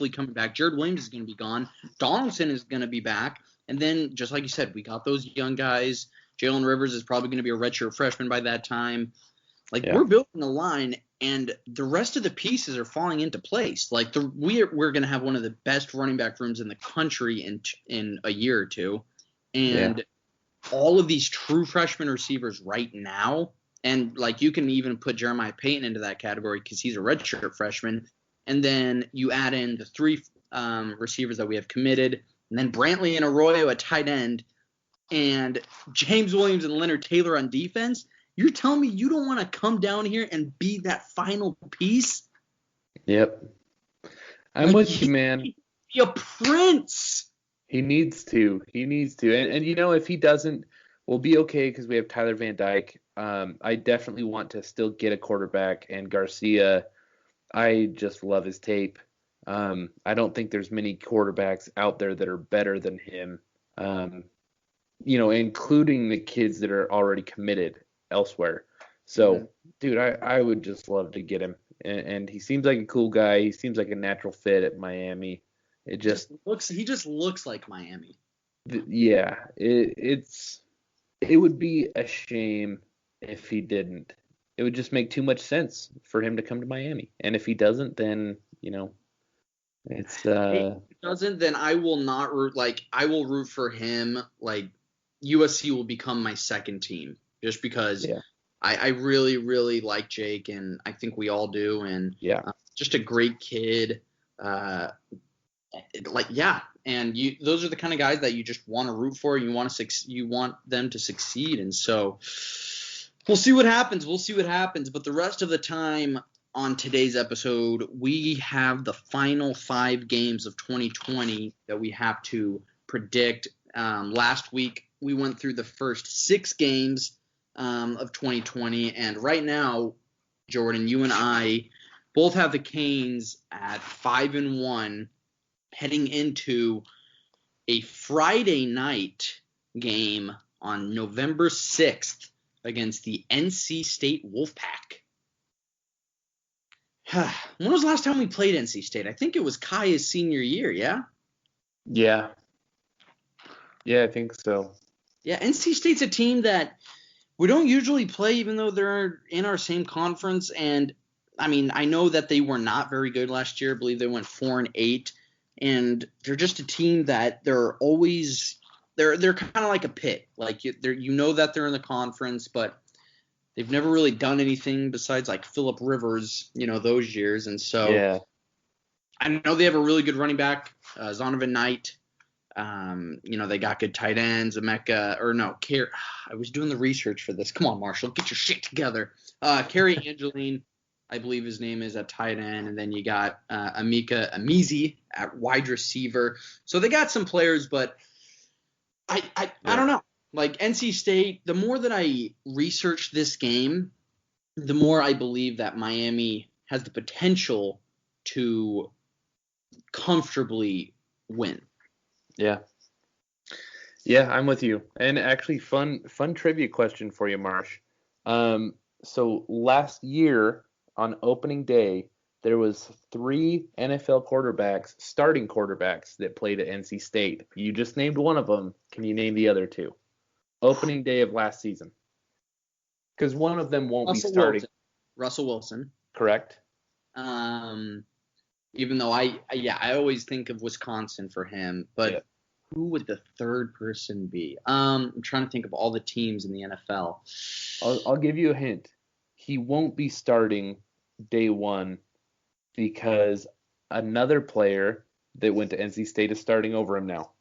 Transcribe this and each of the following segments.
definitely coming back. Jared Williams is going to be gone. Donaldson is going to be back. And then, just like you said, we got those young guys. Jalen Rivers is probably going to be a redshirt freshman by that time. Like, we're building a line, and the rest of the pieces are falling into place. Like, we're going to have one of the best running back rooms in the country in a year or two. And all of these true freshman receivers right now, and, like, you can even put Jeremiah Payton into that category because he's a redshirt freshman. And then you add in the 3 receivers that we have committed, and then Brantley and Arroyo at tight end, and James Williams and Leonard Taylor on defense. You're telling me you don't want to come down here and be that final piece? Yep. I'm with you, man. Be a prince. He needs to. And if he doesn't, we'll be okay because we have Tyler Van Dyke. I definitely want to still get a quarterback. And Garcia, I just love his tape. I don't think there's many quarterbacks out there that are better than him, including the kids that are already committed elsewhere. So, dude, I would just love to get him. And he seems like a cool guy. He seems like a natural fit at Miami. He just looks like Miami. Yeah, it would be a shame if he didn't. It would just make too much sense for him to come to Miami. And if he doesn't, then, it's if he doesn't, then I will not root. Like, I will root for him. Like, USC will become my second team just because I really, really like Jake, and I think we all do. And just a great kid. And those are the kind of guys that you just want to root for. You want them to succeed, and so we'll see what happens. But the rest of the time on today's episode, we have the final 5 games of 2020 that we have to predict. Last week we went through the first 6 games of 2020, and right now, Jordan, you and I both have the Canes at 5-1. Heading into a Friday night game on November 6th against the NC State Wolfpack. When was the last time we played NC State? I think it was Kaya's senior year, yeah? Yeah. Yeah, I think so. Yeah, NC State's a team that we don't usually play even though they're in our same conference. And, I mean, I know that they were not very good last year. I believe they went 4-8. And they're just a team that they're always they're kind of like a pit. Like that they're in the conference, but they've never really done anything besides like Phillip Rivers, those years. And so I know they have a really good running back, Zonovan Knight. They got good tight ends, I was doing the research for this. Come on, Marshall, get your shit together. Kerry Angeline, I believe his name is, at tight end, and then you got Amika Amizi at wide receiver. So they got some players, but I don't know. Like NC State, the more that I research this game, the more I believe that Miami has the potential to comfortably win. Yeah. Yeah, I'm with you. And actually, fun trivia question for you, Marsh. So last year on opening day, there was 3 NFL starting quarterbacks that played at NC State. You just named one of them. Can you name the other 2? Opening day of last season. Because one of them won't be starting. Russell Wilson. Correct. Even though I always think of Wisconsin for him, but who would the third person be? I'm trying to think of all the teams in the NFL. I'll give you a hint. He won't be starting day 1 because another player that went to NC State is starting over him now.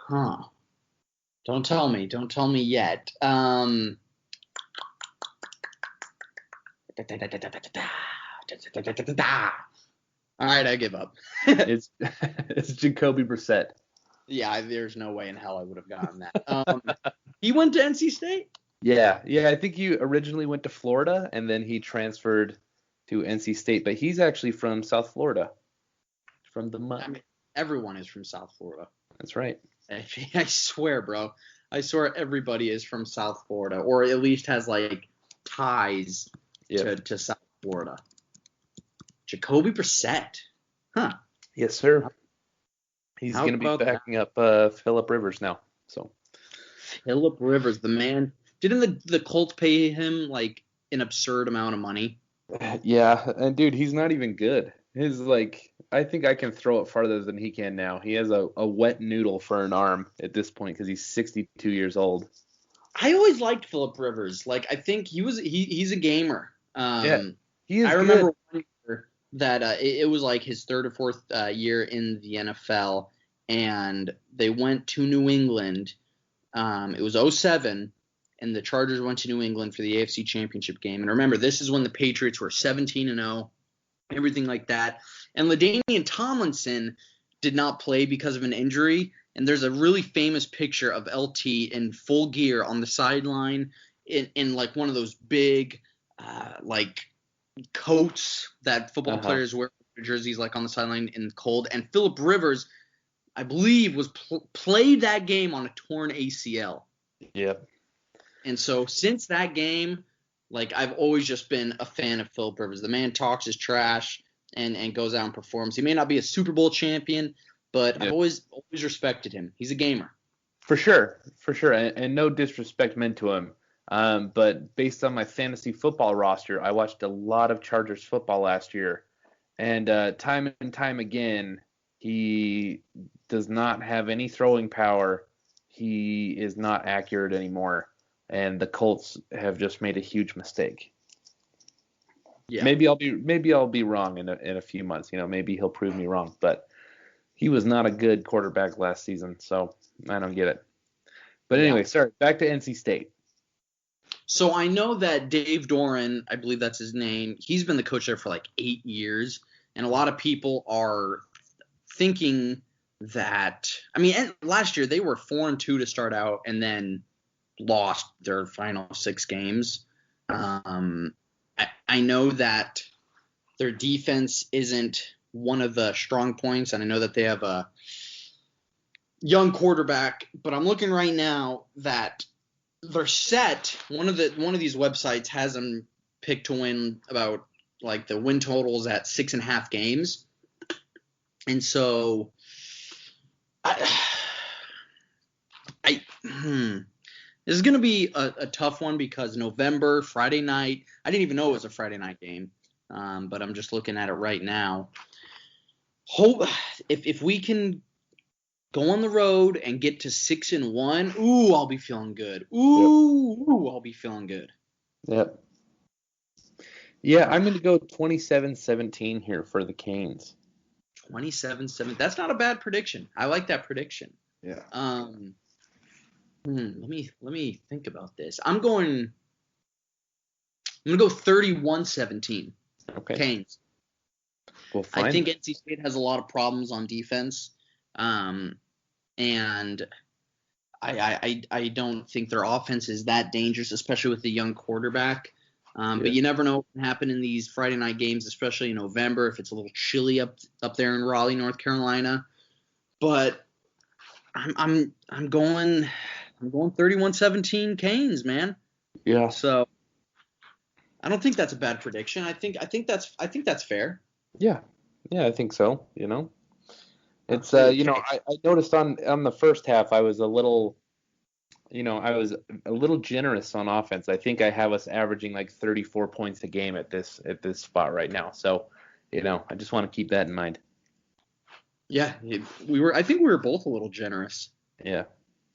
Huh. Don't tell me yet. All right, I give up. It's Jacoby Brissett. Yeah, there's no way in hell I would have gotten that. He went to NC State? Yeah. I think he originally went to Florida, and then he transferred to NC State. But he's actually from South Florida, from the mud. I mean, everyone is from South Florida. That's right. I swear, bro. I swear everybody is from South Florida, or at least has, like, ties to South Florida. Jacoby Brissett. Huh. Yes, sir. He's How going to be about that? backing up Phillip Rivers now. So Phillip Rivers, the man. Didn't the Colts pay him like an absurd amount of money? yeah, and dude, he's not even good. His I think I can throw it farther than he can now. He has a wet noodle for an arm at this point because he's 62 years old. I always liked Phillip Rivers. Like I think he's a gamer. Yeah, he is I good. remember one year that it was like his third or fourth year in the NFL, and they went to New England. It was 2007, and the Chargers went to New England for the AFC Championship game. And remember, this is when the Patriots were 17-0, everything like that. And LaDainian Tomlinson did not play because of an injury. And there's a really famous picture of LT in full gear on the sideline in like one of those big like coats that football players wear, jerseys like on the sideline in the cold. And Phillip Rivers, I believe, was played that game on a torn ACL. Yep. And so since that game, like I've always just been a fan of Phillip Rivers. The man talks his trash and goes out and performs. He may not be a Super Bowl champion, but I've always respected him. He's a gamer. For sure. And no disrespect meant to him. But based on my fantasy football roster, I watched a lot of Chargers football last year. And time and time again, he does not have any throwing power. He is not accurate anymore. And the Colts have just made a huge mistake. Yeah. Maybe I'll be wrong in a few months. Maybe he'll prove me wrong. But he was not a good quarterback last season, so I don't get it. But anyway, sorry, back to NC State. So I know that Dave Doran, I believe that's his name, he's been the coach there for like 8 years, and a lot of people are thinking that – I mean, last year they were 4-2 to start out and then lost their final 6 games. I know that their defense isn't one of the strong points, and I know that they have a young quarterback, but I'm looking right now that they're set. One of these websites has them picked to win about like the win totals at 6.5 games, and so this is going to be a tough one because November, Friday night. I didn't even know it was a Friday night game, but I'm just looking at it right now. Hope if we can go on the road and get to 6-1, ooh, I'll be feeling good. Ooh, I'll be feeling good. Yep. Yeah, I'm going to go 27-17 here for the Canes. 27-7. That's not a bad prediction. I like that prediction. Yeah. Let me think about this. I'm going to go 31-17. Okay. Canes. Well, I think NC State has a lot of problems on defense, and I don't think their offense is that dangerous, especially with the young quarterback. But you never know what can happen in these Friday night games, especially in November if it's a little chilly up there in Raleigh, North Carolina. But I'm going 31-17 Canes, man. Yeah. So I don't think that's a bad prediction. I think that's fair. Yeah, I think so. It's I noticed on the first half I was a little generous on offense. I think I have us averaging like 34 points a game at this spot right now. So, I just want to keep that in mind. Yeah, I think we were both a little generous. Yeah.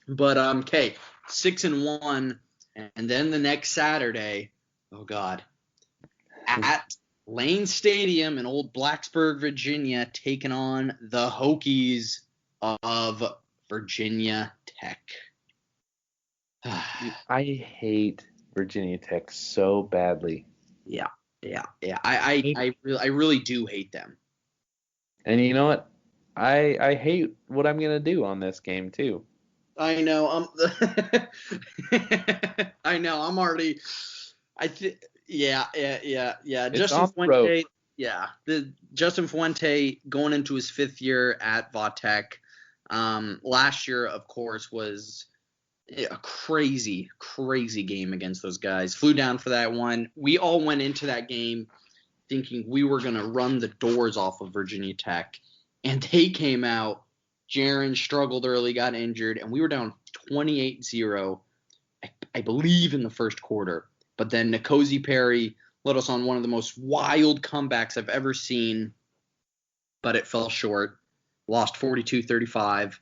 But okay, 6-1, and then the next Saturday, oh God, at Lane Stadium in Old Blacksburg, Virginia, taking on the Hokies of Virginia Tech. I hate Virginia Tech so badly. Yeah. I really do hate them. And you know what? I hate what I'm gonna do on this game too. I know. I know. I'm already. Yeah. Justin Fuente. Yeah. Justin Fuente going into his 5th year at Vatech. Last year, of course, was a crazy game against those guys. Flew down for that one. We all went into that game thinking we were going to run the doors off of Virginia Tech, and they came out. Jaron struggled early, got injured, and we were down 28-0, I believe, in the first quarter. But then N'Kosi Perry led us on one of the most wild comebacks I've ever seen, but it fell short. Lost 42-35,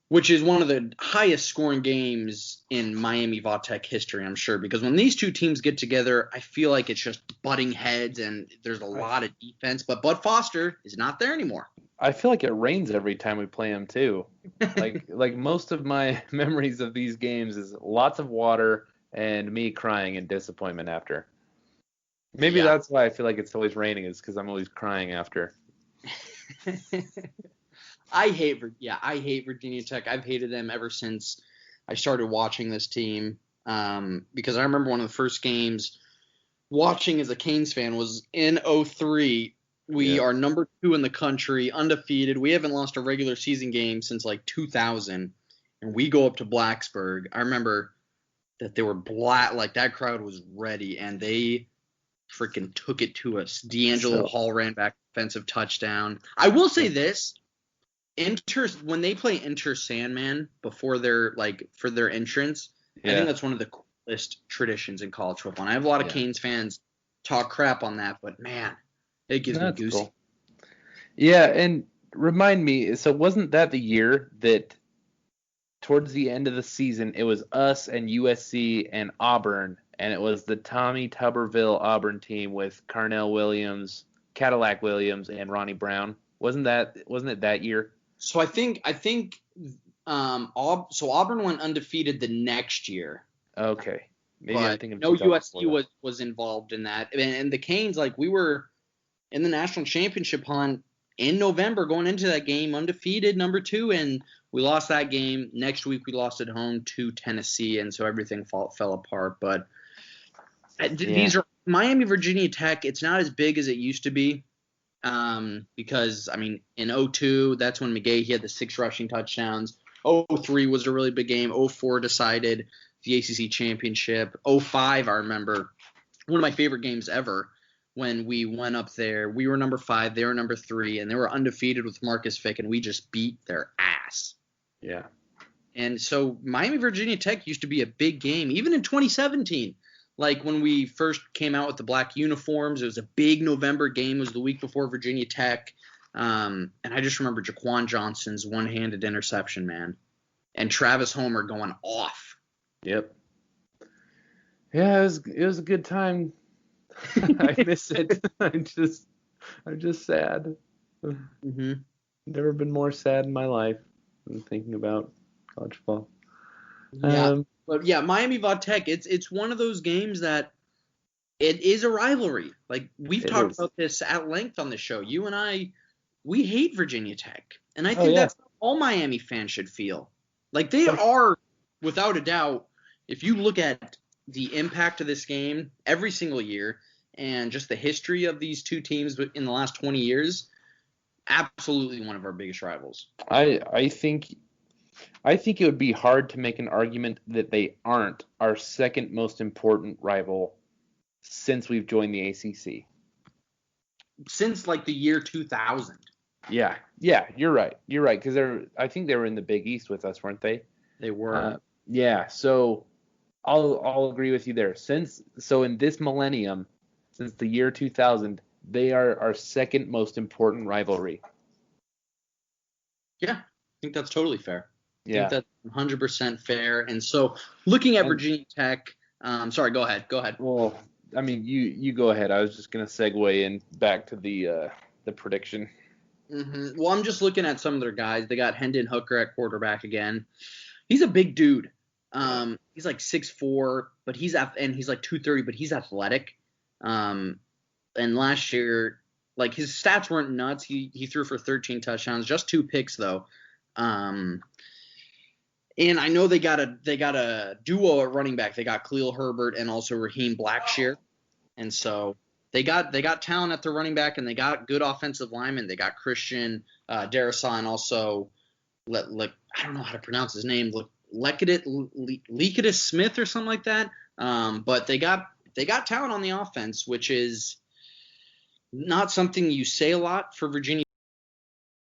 which is one of the highest scoring games in Miami Vautech history, I'm sure, because when these two teams get together, I feel like it's just butting heads and there's a lot of defense, but Bud Foster is not there anymore. I feel like it rains every time we play them too. Like most of my memories of these games is lots of water and me crying in disappointment after. Maybe that's why I feel like it's always raining, is because I'm always crying after. I hate Virginia Tech. I've hated them ever since I started watching this team, because I remember one of the first games watching as a Canes fan was in 2003. We are number 2 in the country, undefeated. We haven't lost a regular season game since like 2000, and we go up to Blacksburg. I remember that they were like that crowd was ready, and they freaking took it to us. D'Angelo Hall ran back defensive touchdown. I will say this. When they play Enter Sandman before for their entrance, I think that's one of the coolest traditions in college football. And I have a lot of Canes fans talk crap on that, but man, it gives me goosey. Cool. Yeah, and remind me, so wasn't that the year that towards the end of the season it was us and USC and Auburn, and it was the Tommy Tuberville Auburn team with Carnell Williams, Cadillac Williams, and Ronnie Brown? Wasn't it that year? So I think Auburn went undefeated the next year. Okay. Maybe I'm thinking no USC was involved in that. And the Canes, we were in the national championship hunt in November going into that game undefeated, number 2, and we lost that game. Next week we lost at home to Tennessee, and so everything fell apart. But these are Miami, Virginia Tech. It's not as big as it used to be. Because, in 2002, that's when McGahee had the 6 rushing touchdowns. 2003 was a really big game. 2004 decided the ACC championship. 2005, I remember, one of my favorite games ever when we went up there. We were number 5, they were number 3, and they were undefeated with Marcus Fick, and we just beat their ass. Yeah. And so Miami, Virginia Tech used to be a big game, even in 2017. When we first came out with the black uniforms, it was a big November game. It was the week before Virginia Tech. And I just remember Jaquan Johnson's one-handed interception, man. And Travis Homer going off. Yep. Yeah, it was a good time. I miss it. I'm just sad. Mm-hmm. Never been more sad in my life than thinking about college football. Yeah. But yeah, Miami Vautech, it's one of those games that it is a rivalry. We've talked about this at length on the show. You and I, we hate Virginia Tech. And I think that's how all Miami fans should feel. They are, without a doubt, if you look at the impact of this game every single year and just the history of these two teams in the last 20 years, absolutely one of our biggest rivals. I think it would be hard to make an argument that they aren't our second most important rival since we've joined the ACC. Since the year 2000. Yeah, you're right. Because I think they were in the Big East with us, weren't they? They were. So I'll agree with you there. So in this millennium, since the year 2000, they are our second most important rivalry. Yeah, I think that's totally fair. Yeah. I think that's 100% fair. And so looking at Virginia Tech, sorry, go ahead. Well, you go ahead. I was just going to segue in back to the prediction. Mm-hmm. Well, I'm just looking at some of their guys. They got Hendon Hooker at quarterback again. He's a big dude. He's 6'4", but he's 230, but he's athletic. And last year, his stats weren't nuts. He threw for 13 touchdowns, just 2 picks though. And I know they got a duo at running back. They got Khalil Herbert and also Raheem Blackshear. And so they got talent at the running back, and they got good offensive linemen. They got Christian Darrisaw and also I don't know how to pronounce his name, Lecadis Smith or something like that. But they got talent on the offense, which is not something you say a lot for Virginia